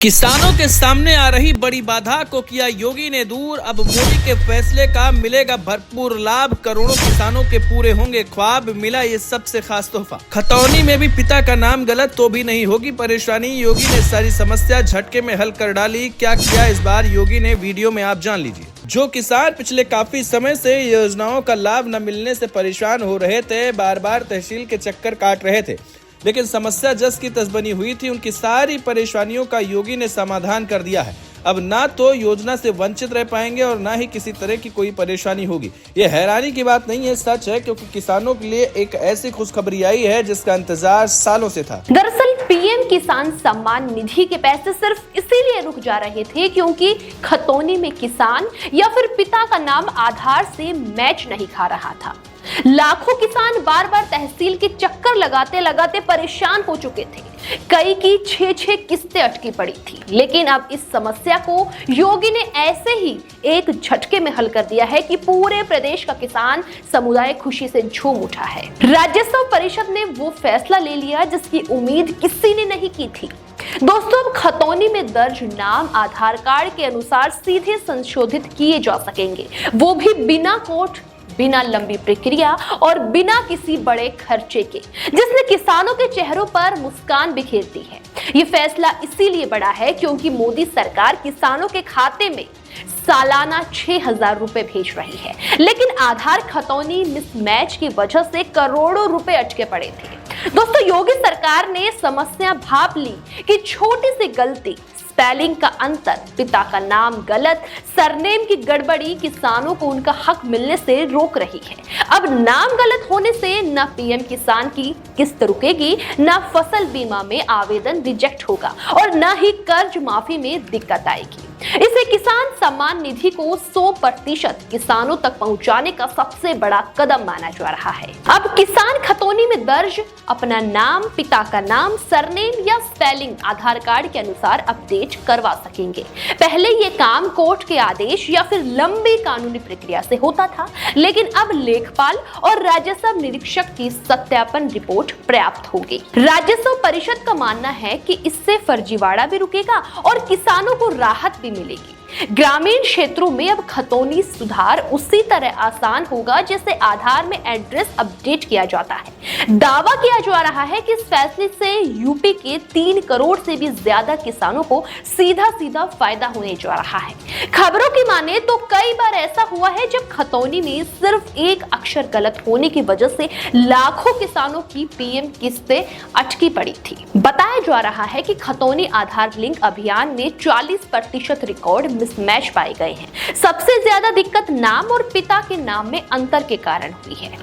किसानों के सामने आ रही बड़ी बाधा को किया योगी ने दूर। अब मोदी के फैसले का मिलेगा भरपूर लाभ। करोड़ों किसानों के पूरे होंगे ख्वाब। मिला ये सबसे खास तोहफा। खतौनी में भी पिता का नाम गलत तो भी नहीं होगी परेशानी। योगी ने सारी समस्या झटके में हल कर डाली। क्या किया इस बार योगी ने, वीडियो में आप जान लीजिए। जो किसान पिछले काफी समय से योजनाओं का लाभ न मिलने से परेशान हो रहे थे, बार बार तहसील के चक्कर काट रहे थे, लेकिन समस्या जस की तस बनी हुई थी, उनकी सारी परेशानियों का योगी ने समाधान कर दिया है। अब ना तो योजना से वंचित रह पाएंगे और ना ही किसी तरह की कोई परेशानी होगी। ये हैरानी की बात नहीं है, सच है, क्योंकि किसानों के लिए एक ऐसी खुशखबरी आई है जिसका इंतजार सालों से था। दरअसल पीएम किसान सम्मान निधि के पैसे सिर्फ इसीलिए रुक जा रहे थे क्योंकि खतौनी में किसान या फिर पिता का नाम आधार से मैच नहीं खा रहा था। लाखों किसान बार बार तहसील के चक्कर लगाते लगाते परेशान हो चुके थे। कई की 6-6 किस्तें अटकी पड़ी थी। लेकिन अब इस समस्या को योगी ने ऐसे ही एक झटके में हल कर दिया है कि पूरे प्रदेश का किसान समुदाय खुशी से झूम उठा है। राज्यसभा परिषद ने वो फैसला ले लिया जिसकी उम्मीद किसी ने नहीं की थी। दोस्तों, अब खतौनी में दर्ज नाम आधार कार्ड के अनुसार सीधे संशोधित किए जा सकेंगे, वो भी बिना कोर्ट, बिना लंबी प्रक्रिया और बिना किसी बड़े खर्चे के, जिसने किसानों के चेहरों पर मुस्कान बिखेर दी है। ये फैसला इसीलिए बड़ा है क्योंकि मोदी सरकार किसानों के खाते में सालाना 6,000 रुपए भेज रही है, लेकिन आधार खतौनी मिसमैच की वजह से करोड़ों रुपए अटके पड़े थे। दोस्तों, योगी सरकार ने समस्या भांप ली कि छोटी सी गलती, स्पेलिंग का अंतर, पिता का नाम गलत, सरनेम की गड़बड़ी किसानों को उनका हक मिलने से रोक रही है। अब नाम गलत होने से न पीएम किसान की किस्त रुकेगी, न फसल बीमा में आवेदन रिजेक्ट होगा और न ही कर्ज माफी में दिक्कत आएगी। इसे किसान सम्मान निधि को 100% किसानों तक पहुंचाने का सबसे बड़ा कदम माना जा रहा है। अब किसान खतौनी में दर्ज अपना नाम, पिता का नाम, सरनेम या स्पेलिंग आधार कार्ड के अनुसार अपडेट करवा सकेंगे। पहले ये काम कोर्ट के आदेश या फिर लंबी कानूनी प्रक्रिया से होता था, लेकिन अब लेखपाल और राजस्व निरीक्षक की सत्यापन रिपोर्ट पर्याप्त होगी। राजस्व परिषद का मानना है कि इससे फर्जीवाड़ा भी रुकेगा और किसानों को राहत भी मिलेगी। ग्रामीण क्षेत्रों में अब खतौनी सुधार उसी तरह आसान होगा जैसे आधार में एड्रेस अपडेट किया जाता है। दावा किया जा रहा है कि इस फैसले से यूपी के 3 करोड़ से भी ज्यादा किसानों को सीधा सीधा फायदा होने जा रहा है। खबरों की माने तो कई बार ऐसा हुआ है जब खतौनी में सिर्फ एक अक्षर गलत होने की वजह से लाखों किसानों की पीएम किस्तें अटकी पड़ी थी। बताया जा रहा है कि खतौनी आधार लिंक अभियान में 40% रिकॉर्ड मिसमैच पाए गए हैं। सबसे ज्यादा दिक्कत नाम और पिता के नाम में अंतर के कारण हुई है।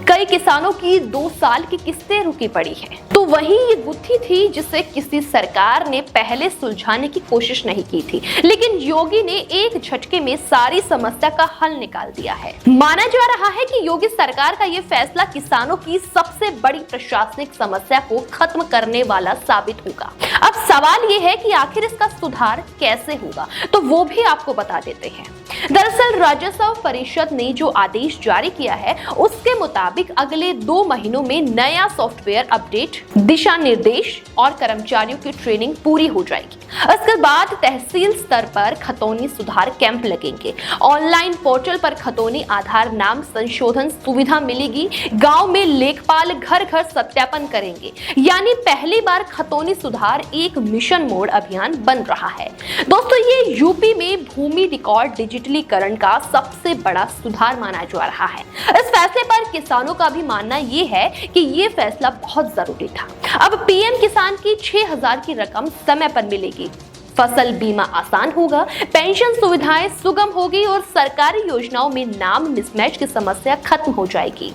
कई किसानों की 2 साल की किस्तें रुकी पड़ी है, तो वही ये गुत्थी थी जिसे किसी सरकार ने पहले सुलझाने की कोशिश नहीं की थी, लेकिन योगी ने एक झटके में सारी समस्या का हल निकाल दिया है। माना जा रहा है कि योगी सरकार का ये फैसला किसानों की सबसे बड़ी प्रशासनिक समस्या को खत्म करने वाला साबित होगा। अब सवाल ये है कि आखिर इसका सुधार कैसे होगा, तो वो भी आपको बता देते हैं। दरअसल राजस्व परिषद ने जो आदेश जारी किया है उसके मुताबिक अगले 2 महीनों में नया सॉफ्टवेयर अपडेट, दिशा निर्देश और कर्मचारियों की ट्रेनिंग पूरी हो जाएगी। इसके बाद तहसील स्तर पर खतौनी सुधार कैंप लगेंगे। ऑनलाइन पोर्टल पर खतौनी आधार नाम संशोधन सुविधा मिलेगी। गांव में लेखपाल घर घर सत्यापन करेंगे। यानी पहली बार खतौनी सुधार एक मिशन मोड अभियान बन रहा है। दोस्तों, ये यूपी में भूमि रिकॉर्ड डिजिटलीकरण का सबसे बड़ा सुधार माना जा रहा है। इस फैसले पर किसानों का भी मानना ये है कि ये फैसला बहुत जरूरी था। अब पीएम किसान की 6,000 की रकम समय पर मिलेगी, फसल बीमा आसान होगा, पेंशन सुविधाएं सुगम होगी और सरकारी योजनाओं में नाम मिसमैच की समस्या खत्म हो जाएगी।